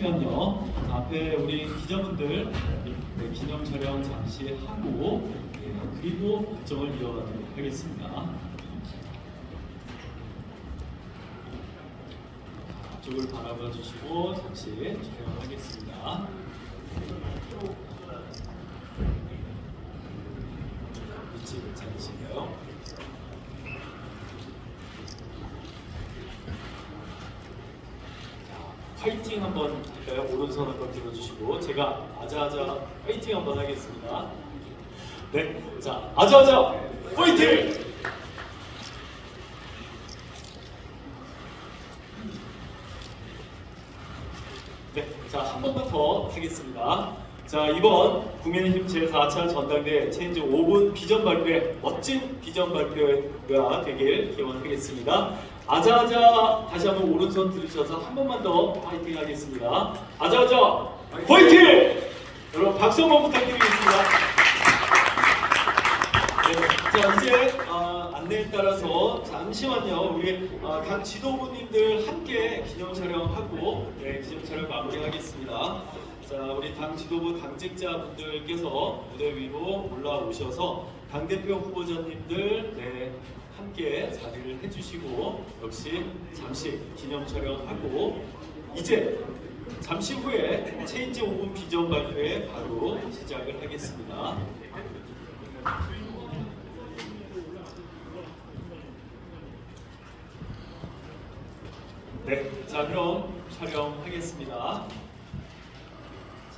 시간요. 앞에 우리 기자분들 기념 촬영 잠시 하고 그리고 일정을 이어가도록 하겠습니다. 앞쪽을 바라봐 주시고 잠시 촬영하겠습니다. 위치 괜찮으신가요? 파이팅 한번 할까요? 오른손 한번 들어주시고 제가 아자아자 파이팅 한번 하겠습니다. 네, 자 아자아자 파이팅! 네, 자 한 번만 더 하겠습니다. 자 이번 국민의힘 제4차 전당대 체인지 5분 비전 발표회 멋진 비전 발표가 되길 기원하겠습니다. 아자아자 다시 한번 오른손 들으셔서 한 번만 더 파이팅 하겠습니다. 아자아자 파이팅! 여러분 박수 한번 부탁드리겠습니다. 네, 자 이제 안내에 따라서 잠시만요. 우리 각 지도부님들 함께 기념 촬영하고 기념 촬영 마무리하겠습니다. 자 우리 당 지도부 당직자분들께서 무대 위로 올라오셔서 당대표 후보자님들 함께 자리를 해주시고 역시 잠시 기념 촬영하고 이제 잠시 후에 체인지 5분 비전 발표에 바로 시작을 하겠습니다. 네, 자 그럼 촬영하겠습니다.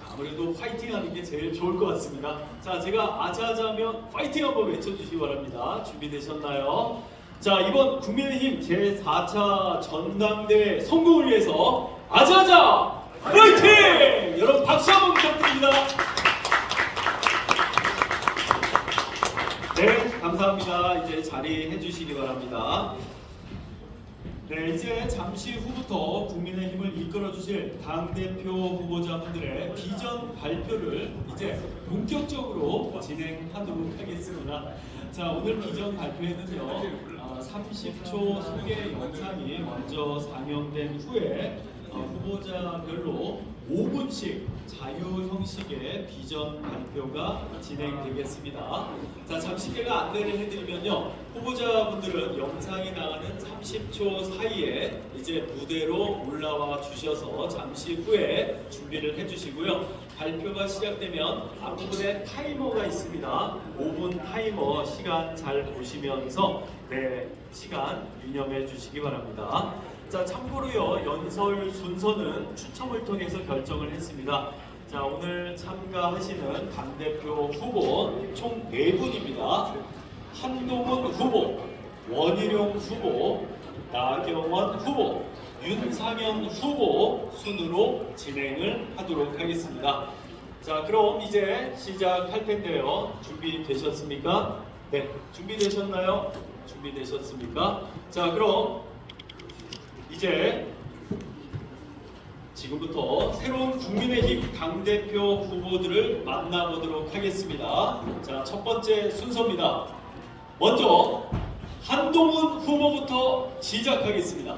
아무래도 파이팅 하는 게 제일 좋을 것 같습니다. 자, 제가 아자아자면 파이팅 한번 외쳐주시기 바랍니다. 준비되셨나요? 자, 이번 국민의힘 제4차 전당대 성공을 위해서 아자아자 파이팅! 여러분 박수 한번 부탁드립니다. 네, 감사합니다. 이제 자리해 주시기 바랍니다. 네, 이제 잠시 후부터 국민의힘을 이끌어 주실 당대표 후보자분들의 비전 발표를 이제 본격적으로 진행하도록 하겠습니다. 자, 오늘 비전 발표에는요, 30초 소개 영상이 먼저 상영된 후에 후보자별로 5분씩 자유 형식의 비전 발표가 진행되겠습니다. 자, 잠시 제가 안내를 해드리면요, 후보자분들은 영상이 나가는 30초 사이에 이제 무대로 올라와 주셔서 잠시 후에 준비를 해주시고요. 발표가 시작되면 앞부분에 타이머가 있습니다. 5분 타이머 시간 잘 보시면서 시간 유념해 주시기 바랍니다. 자, 참고로요, 연설 순서는 추첨을 통해서 결정을 했습니다. 자, 오늘 참가하시는 당대표 후보 총 4분입니다. 한동훈 후보, 원희룡 후보, 나경원 후보, 윤상현 후보 순으로 진행을 하도록 하겠습니다. 자, 그럼 이제 시작할 텐데요. 준비되셨습니까? 네, 준비되셨나요? 준비되셨습니까? 자, 그럼 이제 지금부터 새로운 국민의힘 당대표 후보들을 만나보도록 하겠습니다. 자, 첫 번째 순서입니다. 먼저 한동훈 후보부터 시작하겠습니다.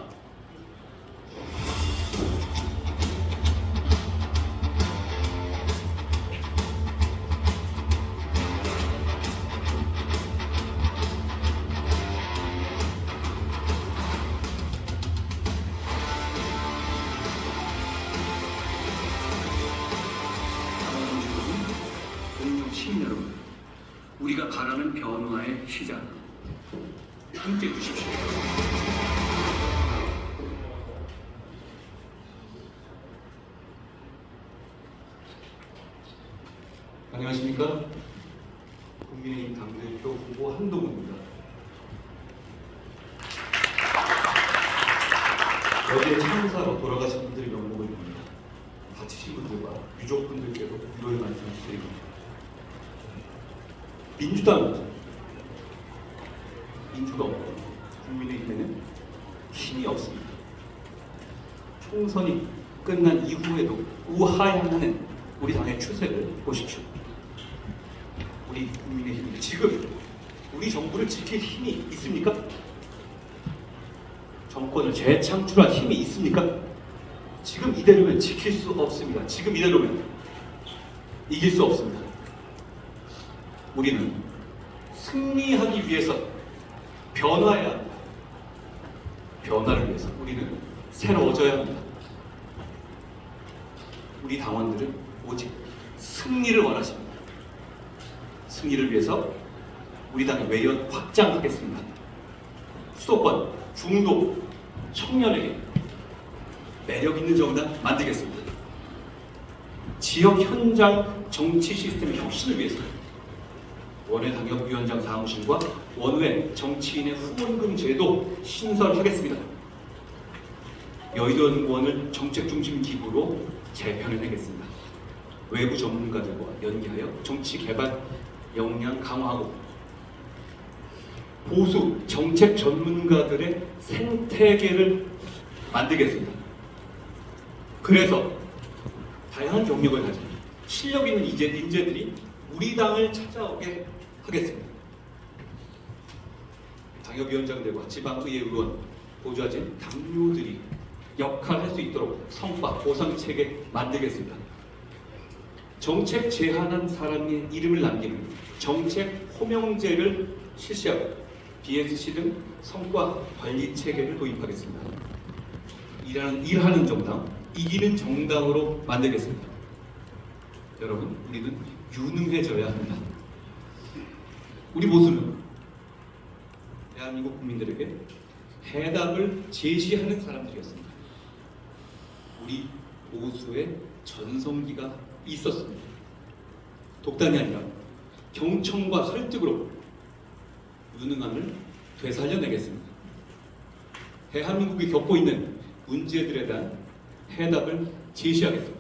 여러분, 우리가 바라는 변화의 시작 함께 해주십시오. 안녕하십니까? 국민의힘 당대표 후보 한동훈입니다. 어제 참사로 돌아가신 분들이 명복을 빕니다. 다치신 분들과 유족분들께도 위로의 말씀을 드립니다. 민주가 없고 국민의힘에는 힘이 없습니다. 총선이 끝난 이후에도 우하향하는 우리 당의 추세를 보십시오. 우리 국민의힘이 지금 우리 정부를 지킬 힘이 있습니까? 정권을 재창출할 힘이 있습니까? 지금 이대로면 지킬 수 없습니다. 지금 이대로면 이길 수 없습니다. 우리는 승리하기 위해서 변화해야 합니다. 변화를 위해서 우리는 새로워져야 합니다. 우리 당원들은 오직 승리를 원하십니다. 승리를 위해서 우리 당의 외연 확장하겠습니다. 수도권, 중도, 청년에게 매력 있는 정당 만들겠습니다. 지역 현장 정치 시스템의 혁신을 위해서 원외 당협위원장 사무실과 원외 정치인의 후원금 제도 신설하겠습니다. 여의도 연구원을 정책 중심 기구로 재편해내겠습니다. 외부 전문가들과 연계하여 정치 개발 역량 강화하고 보수 정책 전문가들의 생태계를 만들겠습니다. 그래서 다양한 경력을 가진 실력 있는 인재들이 우리 당을 찾아오게 하겠습니다. 당협위원장들과 지방의회 의원, 보좌진, 당뇨들이 역할할 수 있도록 성과 보상 체계 만들겠습니다. 정책 제안한 사람의 이름을 남기는 정책 호명제를 실시하고 BSC 등 성과 관리 체계를 도입하겠습니다. 일하는 정당, 이기는 정당으로 만들겠습니다. 여러분, 우리는 유능해져야 합니다. 우리 보수는 대한민국 국민들에게 해답을 제시하는 사람들이었습니다. 우리 보수의 전성기가 있었습니다. 독단이 아니라 경청과 설득으로 유능함을 되살려내겠습니다. 대한민국이 겪고 있는 문제들에 대한 해답을 제시하겠습니다.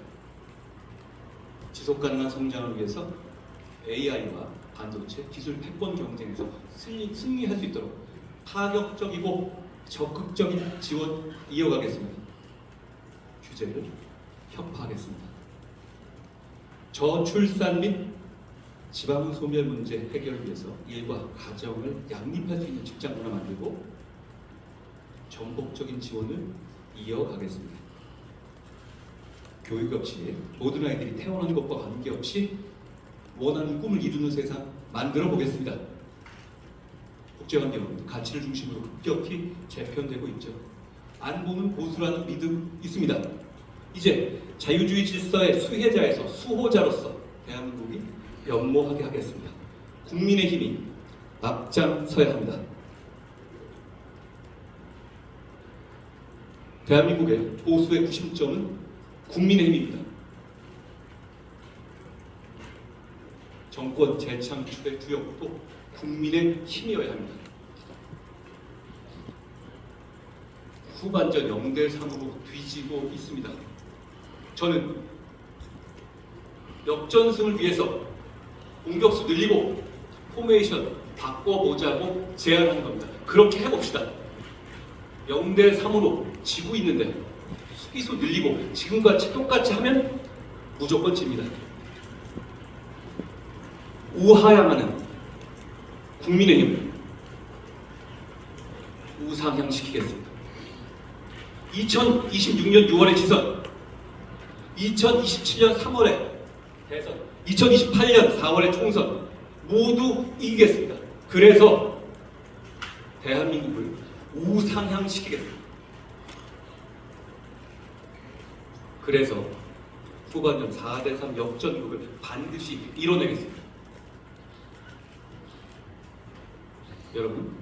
지속가능한 성장을 위해서 AI와 반도체 기술 패권 경쟁에서 승리할 수 있도록 파격적이고 적극적인 지원 이어가겠습니다. 규제를 혁파하겠습니다. 저출산 및 지방 소멸 문제 해결을 위해서 일과 가정을 양립할 수 있는 직장 문화 만들고 전폭적인 지원을 이어가겠습니다. 교육 없이 모든 아이들이 태어난 것과 관계없이 원하는 꿈을 이루는 세상 만들어 보겠습니다. 국제환경은 가치를 중심으로 급격히 재편되고 있죠. 안보는 보수라는 믿음 있습니다. 이제 자유주의 질서의 수혜자에서 수호자로서 대한민국이 연모하게 하겠습니다. 국민의힘이 앞장서야 합니다. 대한민국의 보수의 구심점은 국민의힘입니다. 정권 재창출의 주역도 국민의 힘이어야 합니다. 후반전 0대3으로 뒤지고 있습니다. 저는 역전승을 위해서 공격수 늘리고 포메이션 바꿔보자고 제안하는 겁니다. 그렇게 해봅시다. 0대3으로 지고 있는데 수비수 늘리고 지금같이 똑같이 하면 무조건 집니다. 우하향하는 국민의힘 우상향시키겠습니다. 2026년 6월에 지선, 2027년 3월에 대선, 2028년 4월에 총선 모두 이기겠습니다. 그래서 대한민국을 우상향시키겠습니다. 그래서 후반전 4대3 역전극을 반드시 이뤄내겠습니다. 여러분,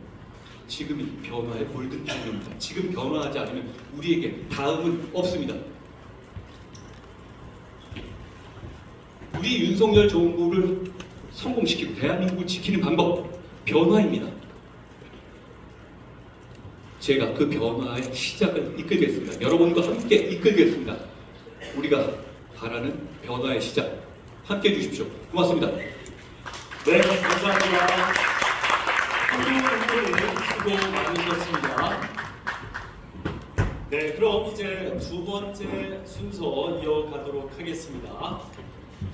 지금이 변화의 골든타임입니다. 지금 변화하지 않으면 우리에게 다음은 없습니다. 우리 윤석열 정부를 성공시키고 대한민국을 지키는 방법, 변화입니다. 제가 그 변화의 시작을 이끌겠습니다. 여러분과 함께 이끌겠습니다. 우리가 바라는 변화의 시작, 함께 해주십시오. 고맙습니다. 네, 감사합니다. 수고 많으셨습니다. 네, 그럼 이제 두 번째 순서 이어가도록 하겠습니다.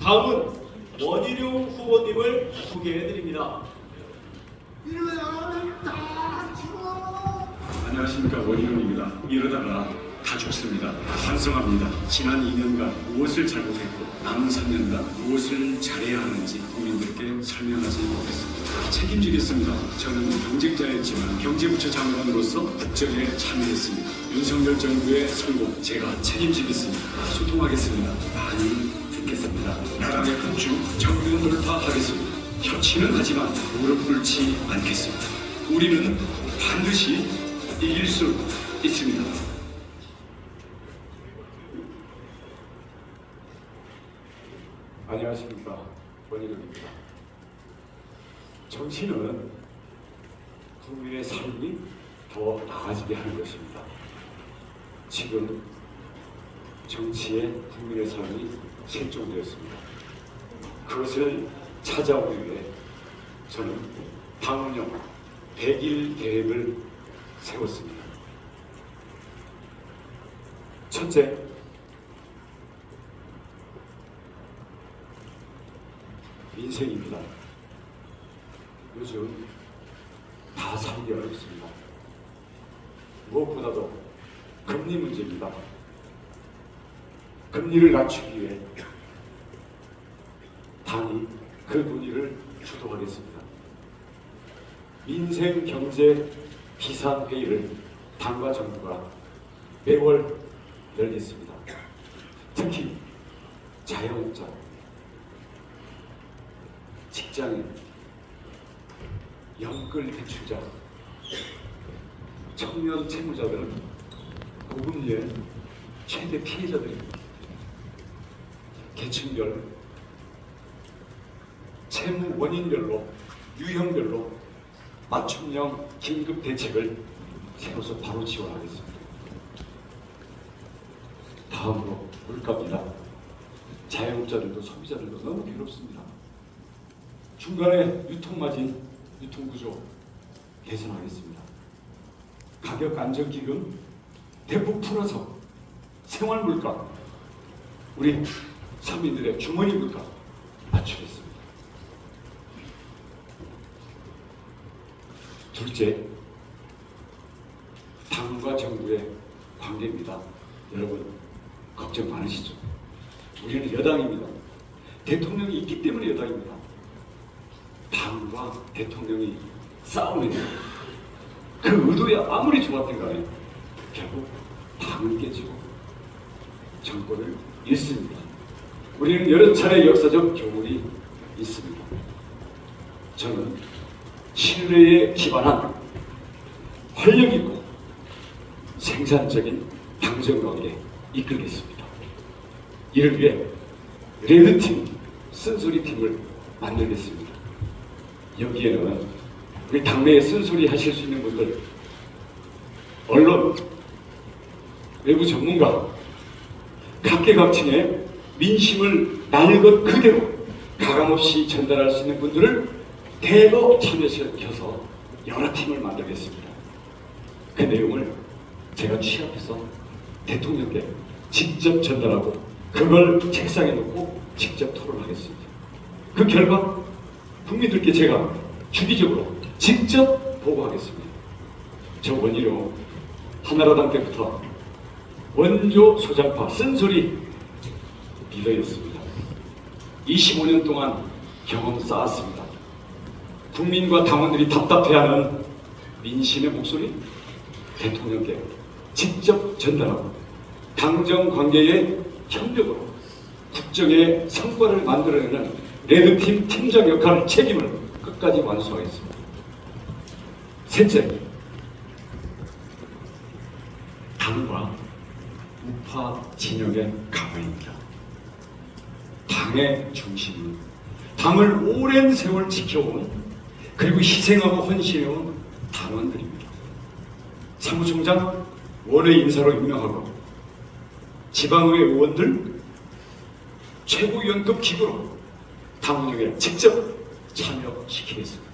다음은 원희룡 후보님을 소개해드립니다. 안녕하십니까, 원희룡입니다. 이러다가 다 죽습니다. 반성합니다. 지난 2년간 무엇을 잘못했고 남은 3년간 무엇을 잘해야 하는지 국민들께 설명하지 못했습니다. 책임지겠습니다. 저는 경쟁자였지만 경제부처 장관으로서 국정에 참여했습니다. 윤석열 정부의 성공 제가 책임지겠습니다. 소통하겠습니다. 많이 듣겠습니다. 나라의 폭주 정면 돌파하겠습니다. 협치는 하지만 무릎 꿇지 않겠습니다. 우리는 반드시 이길 수 있습니다. 안녕하십니까, 원희룡입니다. 정치는 국민의 삶이 더 나아지게 하는 것입니다. 지금 정치에 국민의 삶이 실종되었습니다. 그것을 찾아오기 위해 저는 당운용 100일 계획을 세웠습니다. 첫째, 민생입니다. 요즘 다 살기 어렵습니다. 무엇보다도 금리 문제입니다. 금리를 낮추기 위해 당이 그 논의를 주도하겠습니다. 민생 경제 비상회의를 당과 정부가 매월 열겠습니다. 특히 자영업자, 직장인, 연끌 대출자, 청년 채무자들은 고금리의 최대 피해자들입니다. 계층별, 채무 원인별로, 유형별로 맞춤형 긴급 대책을 세워서 바로 지원하겠습니다. 다음으로 물가입니다. 자영업자들도 소비자들도 너무 괴롭습니다. 중간에 유통마진, 유통구조 개선하겠습니다. 가격 안정기금 대폭 풀어서 생활물가, 우리 서민들의 주머니 물가 맞추겠습니다. 둘째, 당과 정부의 관계입니다. 여러분 걱정 많으시죠? 우리는 여당입니다. 대통령이 있기 때문에 여당입니다. 당과 대통령이 싸우는 그 의도야 아무리 좋았던 간에 결국 당을 깨지고 정권을 잃습니다. 우리는 여러 차례 역사적 교훈이 있습니다. 저는 신뢰에 기반한 활력 있고 생산적인 당정관계 이끌겠습니다. 이를 위해 레드팀, 쓴소리팀을 만들겠습니다. 여기에는 우리 당내에 쓴소리 하실 수 있는 분들, 언론, 외부 전문가, 각계각층의 민심을 날 것 그대로 가감없이 전달할 수 있는 분들을 대거 참여시켜서 여러 팀을 만들겠습니다. 그 내용을 제가 취합해서 대통령께 직접 전달하고 그걸 책상에 놓고 직접 토론하겠습니다. 그 결과 국민들께 제가 주기적으로 직접 보고하겠습니다. 저 원희룡 한나라당 때부터 원조 소장파 쓴소리 리더였습니다. 25년 동안 경험 쌓았습니다. 국민과 당원들이 답답해하는 민심의 목소리 대통령께 직접 전달하고 당정 관계의 협력으로 국정의 성과를 만들어내는 레드팀 팀장 역할 책임을 끝까지 완수하겠습니다. 셋째, 당과 우파 진영의 강화입니다. 당의 중심은 당을 오랜 세월 지켜온 그리고 희생하고 헌신해온 당원들입니다. 사무총장 원외 인사로 임명하고 지방의회 의원들 최고위원급 기구로 당 운영에 직접 참여시키겠습니다.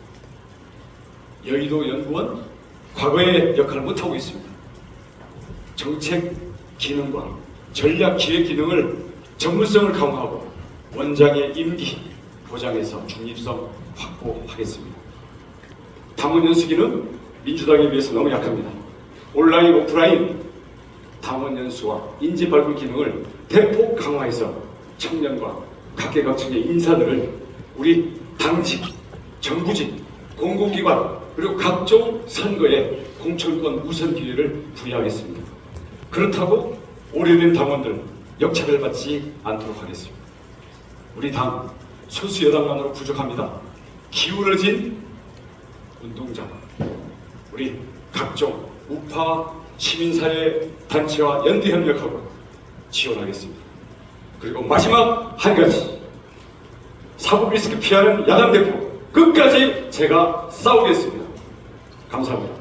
여의도 연구원 과거의 역할을 못하고 있습니다. 정책 기능과 전략 기획 기능을 전문성을 강화하고 원장의 임기 보장해서 중립성 확보하겠습니다. 당원 연수기는 민주당에 비해서 너무 약합니다. 온라인, 오프라인 당원 연수와 인재 발굴 기능을 대폭 강화해서 청년과 각계각층의 인사들을 우리 당직, 정부직, 공공기관 그리고 각종 선거에 공천권 우선 기회를 부여하겠습니다. 그렇다고 오래된 당원들 역차별받지 않도록 하겠습니다. 우리 당 소수 여당만으로 부족합니다. 기울어진 운동장, 우리 각종 우파 시민사회 단체와 연대 협력하고 지원하겠습니다. 그리고 마지막 한 가지, 사법 리스크 피하는 야당 대표 끝까지 제가 싸우겠습니다. 감사합니다.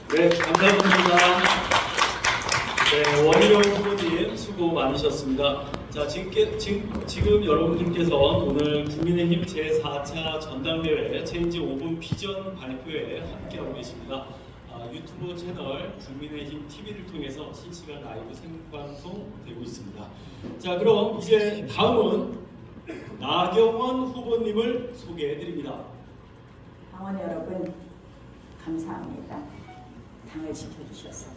네, 감사합니다. 네, 원희룡 후보님 수고 많으셨습니다. 자, 지금 여러분들께서 오늘 국민의힘 제4차 전당대회 체인지 5분 비전 발표에 함께하고 계십니다. 유튜브 채널 국민의힘 TV를 통해서 실시간 라이브 생방송 되고 있습니다. 자, 그럼 이제 다음은 나경원 후보님을 소개해 드립니다. 당원 여러분 감사합니다. 당을 지켜주셔서.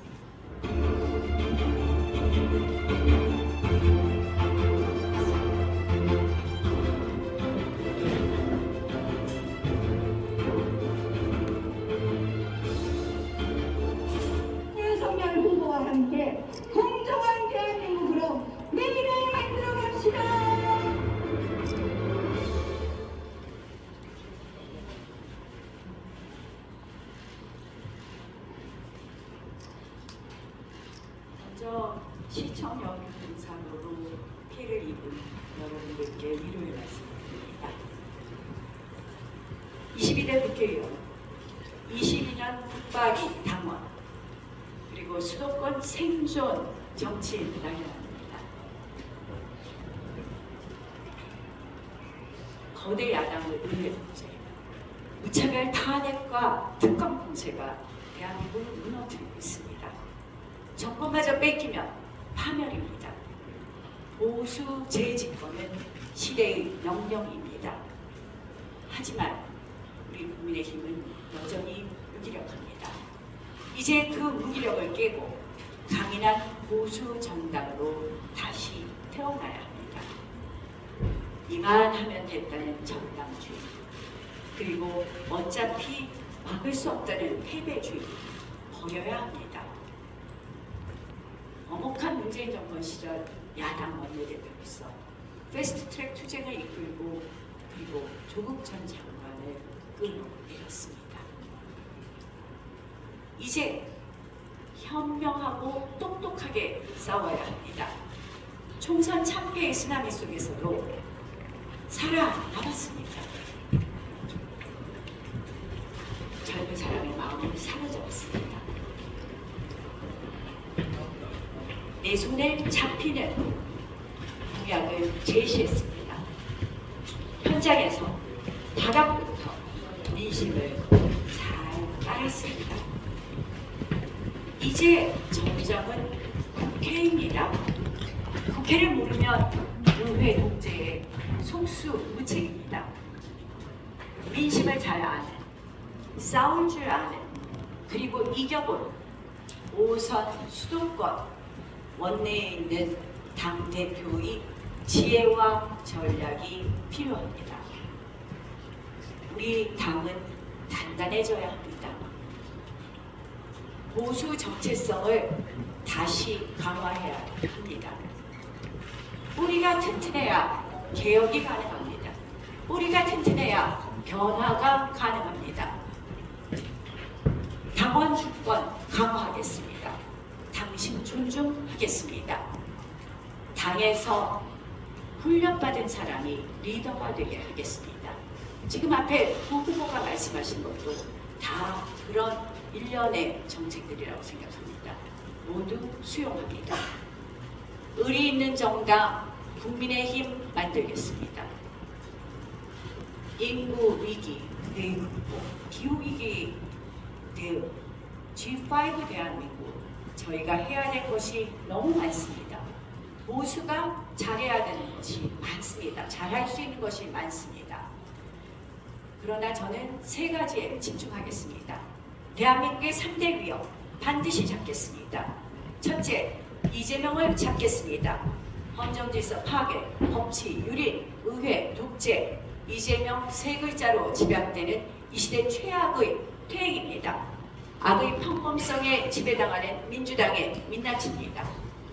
윤석열 후보와 함께 공정한 대한민국으로 내일을 만들어 갑시다. 먼저 시청 영유증상으로 피해를 입은 여러분들께 위로의 말씀드립니다. 22대 국회의원, 22년 국방위 당원, 그리고 수도권 생존 정치인이라고 합니다. 거대 야당의 의회 독재, 무차별 탄핵과 특검 공세가 대한민국을 무너뜨리고 있습니다. 정권마저 뺏기면 파멸입니다. 보수 재집권은 시대의 명령입니다. 하지만 우리 국민의힘은 여전히 무기력합니다. 이제 그 무기력을 깨고 강인한 보수 정당으로 다시 태어나야 합니다. 이만하면 됐다는 정당주의, 그리고 어차피 막을 수 없다는 패배주의 버려야 합니다. 엄혹한 문재인 정권 시절 야당 원내대표로서 패스트트랙 투쟁을 이끌고 그리고 조국 전 장관을 끌어내렸습니다. 이제 현명하고 똑똑하게 싸워야 합니다. 총선 참패의 쓰나미 속에서도 살아남았습니다. 젊은 사람의 마음은 사라졌습니다. 내 손에 잡히는 공약을 제시했습니다. 현장에서 바닥부터 민심을 잘 따랐습니다. 이제 정장은 국회입니다. 국회를 모르면 의회 독재의 속수무책입니다. 민심을 잘 아는, 싸울 줄 아는, 그리고 이겨본 5선 수도권 원내에 있는 당대표의 지혜와 전략이 필요합니다. 우리 당은 단단해져야 합니다. 보수 정체성을 다시 강화해야 합니다. 우리가 튼튼해야 개혁이 가능합니다. 우리가 튼튼해야 변화가 가능합니다. 당원 주권 강화하겠습니다. 당신 존중하겠습니다. 당에서 훈련받은 사람이 리더가 되게 하겠습니다. 지금 앞에 두 후보가 말씀하신 것도 다 그런 일련의 정책들이라고 생각합니다. 모두 수용합니다. 의리 있는 정당 국민의힘 만들겠습니다. 인구 위기 대응, 기후위기 대응, G5 대한민국, 저희가 해야 될 것이 너무 많습니다. 보수가 잘해야 되는 것이 많습니다. 잘할 수 있는 것이 많습니다. 그러나 저는 세 가지에 집중하겠습니다. 대한민국의 3대 위협 반드시 잡겠습니다. 첫째, 이재명을 잡겠습니다. 헌정질서 파괴, 법치, 유린, 의회, 독재, 이재명 세 글자로 집약되는 이 시대 최악의 퇴행입니다. 악의 평범성에 지배당하는 민주당의 민낯입니다.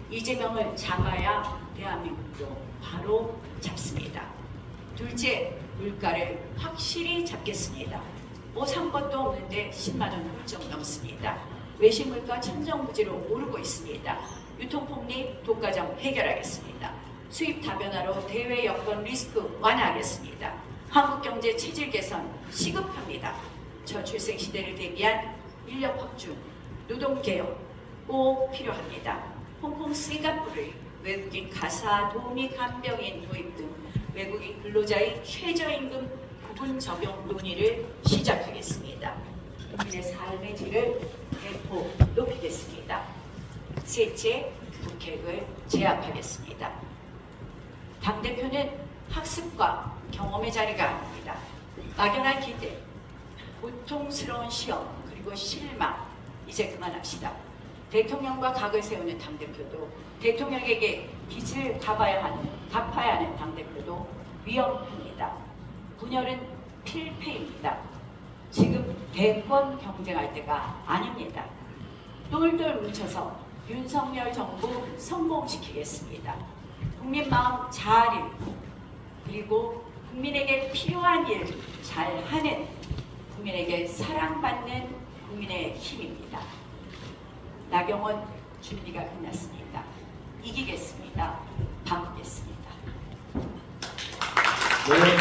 이재명을 잡아야 대한민국도 바로 잡습니다. 둘째, 물가를 확실히 잡겠습니다. 뭐 산 것도 없는데 10만 원 훌쩍 넘습니다. 외식 물가 천정부지로 오르고 있습니다. 유통폭리, 독과점 해결하겠습니다. 수입 다변화로 대외 여건 리스크 완화하겠습니다. 한국경제 체질 개선 시급합니다. 저출생 시대를 대비한 인력 확충, 노동개혁 꼭 필요합니다. 홍콩, 싱가포르의 외국인 가사 도우미 간병인 도입 등 외국인 근로자의 최저임금 부분 적용 논의를 시작하겠습니다. 국민의 삶의 질을 대폭 높이겠습니다. 셋째, 국회를 제압하겠습니다. 당대표는 학습과 경험의 자리가 아닙니다. 막연한 기대, 고통스러운 시험, 그리고 실망, 이제 그만합시다. 대통령과 각을 세우는 당대표도, 대통령에게 빚을 갚아야 하는 당대표도 위험합니다. 분열은 필패입니다. 지금 대권 경쟁할 때가 아닙니다. 똘똘 뭉쳐서 윤석열 정부 성공시키겠습니다. 국민 마음 잘 읽고, 그리고 국민에게 필요한 일 잘하는, 국민에게 사랑받는 국민의 힘입니다. 나경원 준비가 끝났습니다. 이기겠습니다. 바꾸겠습니다. 네,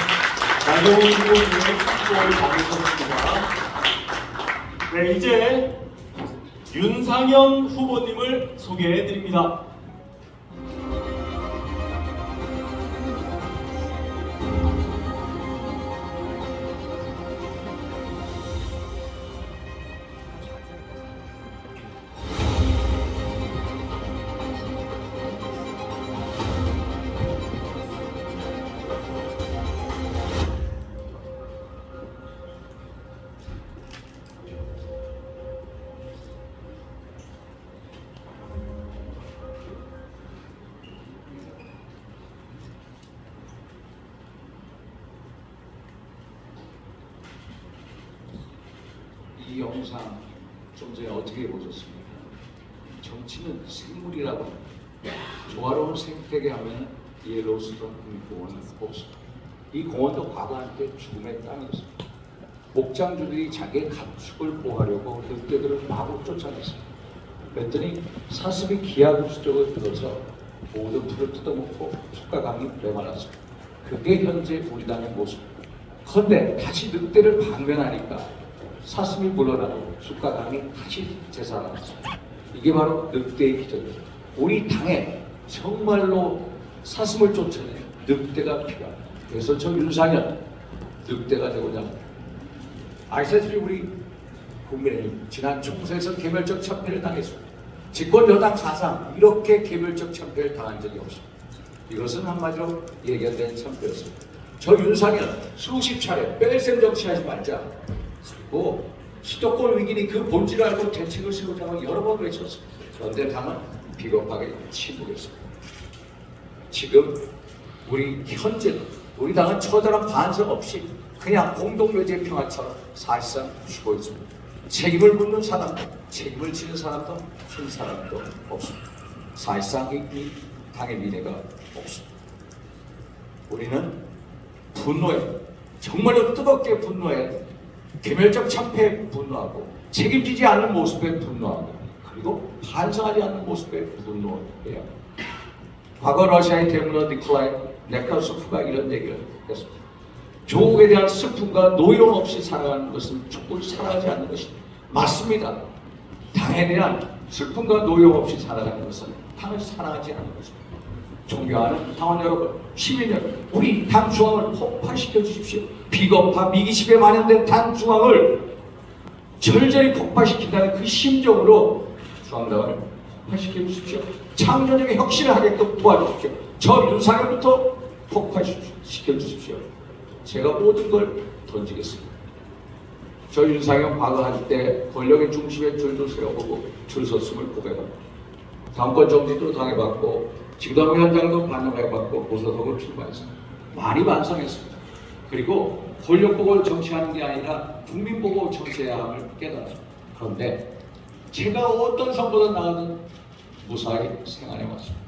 나경원 후보님의 축복을 받으셨습니다. 네, 이제 윤상현 후보님을 소개해 드립니다. 이 영상 좀 전에 어떻게 보셨습니까? 정치는 생물이라고 합니다. 조화로운 생태계 하면 옐로우스톤 국립공원은 없습니다. 이 공원도 과거 한때 죽음의 땅이었습니다. 목장주들이 자기의 가축을 보호하려고 늑대들을 마구 쫓아냈습니다. 그랬더니 사슴이 기하급수적으로 들어서 모든 풀을 뜯어먹고 숲과 강이 메말랐습니다. 그게 현재 우리 당의 모습입니다. 그런데 다시 늑대를 방면하니까 사슴이 물러나고 숲과 강이 다시 되살아났습니다. 이게 바로 늑대의 기적입니다. 우리 당에 정말로 사슴을 쫓아낸 늑대가 필요합니다. 그래서 저 윤상현 늑대가 되고자 합니다. 아시다시피 우리 국민의힘 지난 총선에서 개별적 참패를 당했습니다. 집권 여당 사상 이렇게 개별적 참패를 당한 적이 없습니다. 이것은 한마디로 예견된 참패였습니다. 저 윤상현 수십 차례 뺄셈 정치하지 말자. 그리고 수도권 위기니 그 본질을 알고 대책을 세우자고 여러 번 외쳤습니다. 그런데 당은 비겁하게 침묵했습니다. 지금 우리 당은 처절한 반성 없이 그냥 공동묘제 평화처럼 사실상 쉬고 있습니다. 책임을 묻는 사람도 책임을 지는 사람도 큰 사람도 없습니다. 사실상 이 당의 미래가 없습니다. 우리는 분노해, 정말로 뜨겁게 분노해, 개별적 참패에 분노하고 책임지지 않는 모습에 분노하고 그리고 반성하지 않는 모습에 분노해야 합니다. 과거 러시아의 대문호 니콜라이 네크라소프가 이런 얘기를 했습니다. 조국에 대한 슬픔과 노여움 없이 살아가는 것은 조국을 사랑하지 않는 것이 맞습니다. 당에 대한 슬픔과 노여움 없이 살아가는 것은 당을 사랑하지 않는 것입니다. 존경하는 당원 여러분, 시민 여러분, 우리 당 중앙을 폭발시켜 주십시오. 비겁한 미기심에 만연된 당 중앙을 절절히 폭발시킨다는 그 심정으로 중앙당을 폭발시켜 주십시오. 창조적인 혁신을 하게끔 도와주십시오. 저 윤상현부터 폭발시켜 주십시오. 제가 모든 걸 던지겠습니다. 저 윤상현 과거 한때 권력의 중심에 줄도 세워보고 줄 섰음을 고백합니다. 당권 정지도 당해봤고 지도위원장도 반영해봤고 보석으로 출마했습니다. 많이 반성했습니다. 그리고 권력 보고 정치하는 게 아니라 국민 보고 정치해야 함을 깨달았습니다. 그런데 제가 어떤 선보다 나가든 무사히 생활해 왔습니다.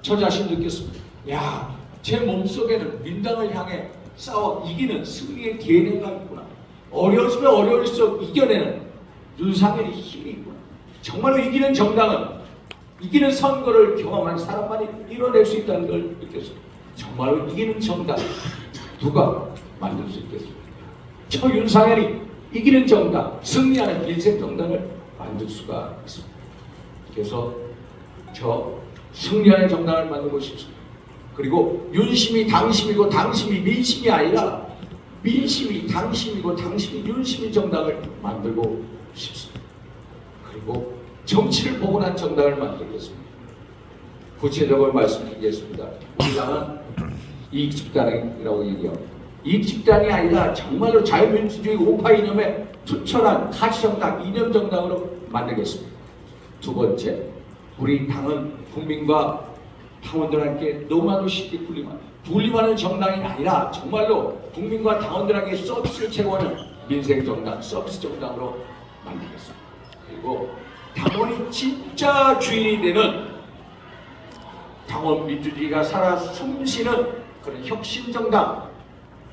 저 자신 느꼈습니다. 야, 제 몸속에는 민당을 향해 싸워 이기는 승리의 DNA가 있구나. 어려울수록 어려울수록 이겨내는 윤상현의 힘이 있구나. 정말로 이기는 정당은 이기는 선거를 경험한 사람만이 이뤄낼 수 있다는 걸 느꼈습니다. 정말로 이기는 정당 누가 만들 수 있겠습니까? 저 윤상현이 이기는 정당, 승리하는 일생 정당을 만들 수가 있습니다. 그래서 저 승리하는 정당을 만들고 싶습니다. 그리고 윤심이 당심이고 당심이 민심이 아니라 민심이 당심이고 당심이 윤심이 정당을 만들고 싶습니다. 그리고 정치를 복원한 정당을 만들겠습니다. 구체적으로 말씀드리겠습니다. 우리 당은 이익집단이라고 얘기합니다. 이익집단이 아니라 정말로 자유민주주의 우파 이념에 투철한 가치정당, 이념정당으로 만들겠습니다. 두 번째, 우리 당은 국민과 당원들에게 너무나도 쉽게 분리하는 정당이 아니라 정말로 국민과 당원들에게 서비스를 제공하는 민생정당, 서비스 정당으로 만들겠습니다. 그리고 당원이 진짜 주인이 되는 당원 민주주의가 살아 숨쉬는 그런 혁신정당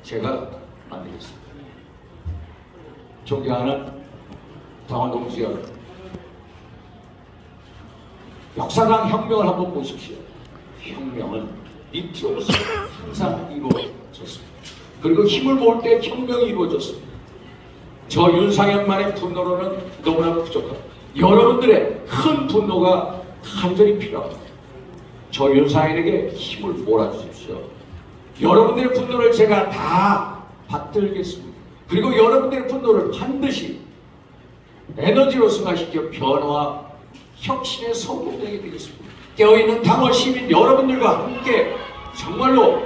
제가 만들겠습니다. 존경하는 당원 동지 여러분, 역사상 혁명을 한번 보십시오. 혁명은 밑으로서 항상 이루어졌습니다. 그리고 힘을 모을 때 혁명이 이루어졌습니다. 저 윤상현만의 분노로는 너무나 부족합니다. 여러분들의 큰 분노가 간절히 필요합니다. 저 윤상현에게 힘을 몰아주십시오. 여러분들의 분노를 제가 다 받들겠습니다. 그리고 여러분들의 분노를 반드시 에너지로 승화시켜 변화와 혁신의 성공되게 되겠습니다. 깨어있는 당원 시민 여러분들과 함께 정말로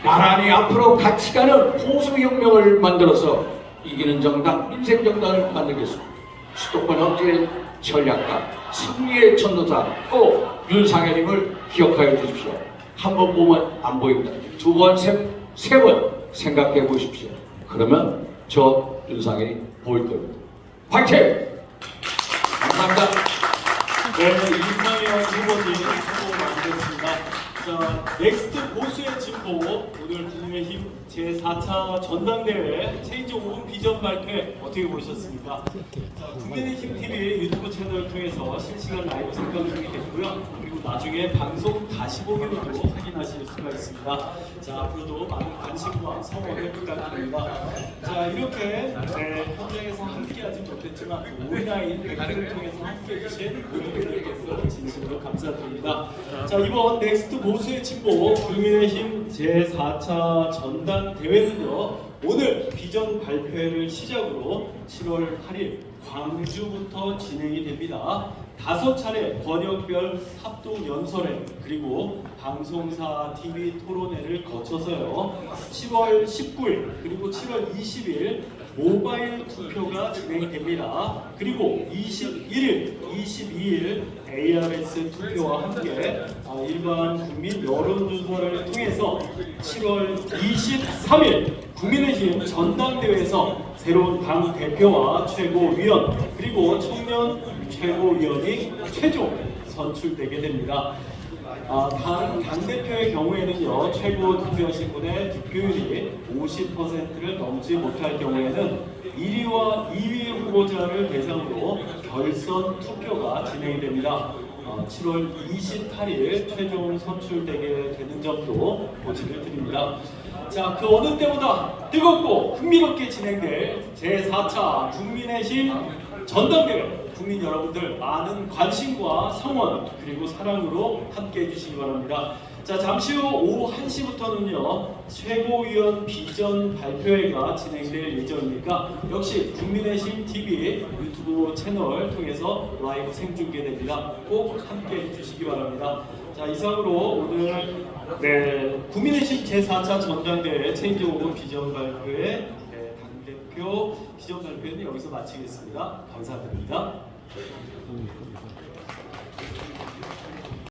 나란히 앞으로 같이 가는 보수혁명을 만들어서 이기는 정당, 민생정당을 만들겠습니다. 수도권 억제 전략가, 승리의 전도사 꼭 윤상현님을 기억하여 주십시오. 한 번 보면 안 보입니다. 두 번, 세 번 생각해 보십시오. 그러면 저 윤상현이 보일 겁니다. 화이팅! 감사합니다. 네, 윤상현 후보님 수고 많으셨습니다. 자, 넥스트 보수의 진보, 오늘 국민의힘 제4차 전당대회 체인지 5분 비전 발표 어떻게 보셨습니까? 자, 국민의힘 TV 유튜브 채널을 통해서 실시간 라이브 생방송이 됐고요. 그리고 나중에 방송 다시 보기로도 확인하실 수가 있습니다. 자, 앞으로도 많은 관심과 성원을 부탁드립니다. 자, 이렇게 현장에서 함께하지 못했지만 온라인 백화를 통해서 함께해 주신 모든 분들께서 진심으로 감사드립니다. 자, 이번 넥스트 보수의 진보 국민의힘 제4차 전당대회는요, 오늘 비전 발표를 시작으로 7월 8일 광주부터 진행이 됩니다. 5차례 권역별 합동 연설회 그리고 방송사 TV 토론회를 거쳐서요, 10월 19일 그리고 7월 20일 모바일 투표가 진행됩니다. 그리고 21일, 22일 ARS 투표와 함께 일반 국민 여론조사를 통해서 7월 23일 국민의힘 전당대회에서 새로운 당 대표와 최고위원 그리고 청년 최고위원이 최종 선출되게 됩니다. 당대표의 경우에는요, 최고 투표하신 분의 득표율이 50%를 넘지 못할 경우에는 1위와 2위 후보자를 대상으로 결선 투표가 진행이 됩니다. 7월 28일 최종 선출되게 되는 점도 고지를 드립니다. 자, 그 어느 때보다 뜨겁고 흥미롭게 진행될 제4차 국민의힘 전당대회, 국민 여러분들 많은 관심과 성원 그리고 사랑으로 함께 해주시기 바랍니다. 자, 잠시 후 오후 1시부터는요 최고위원 비전 발표회가 진행될 예정이니까 역시 국민의힘 TV 유튜브 채널 통해서 라이브 생중계됩니다. 꼭 함께 해주시기 바랍니다. 자, 이상으로 오늘 국민의힘 제4차 전당대회 체인지 5분 비전 발표회 당대표 비전 발표는 여기서 마치겠습니다. 감사드립니다.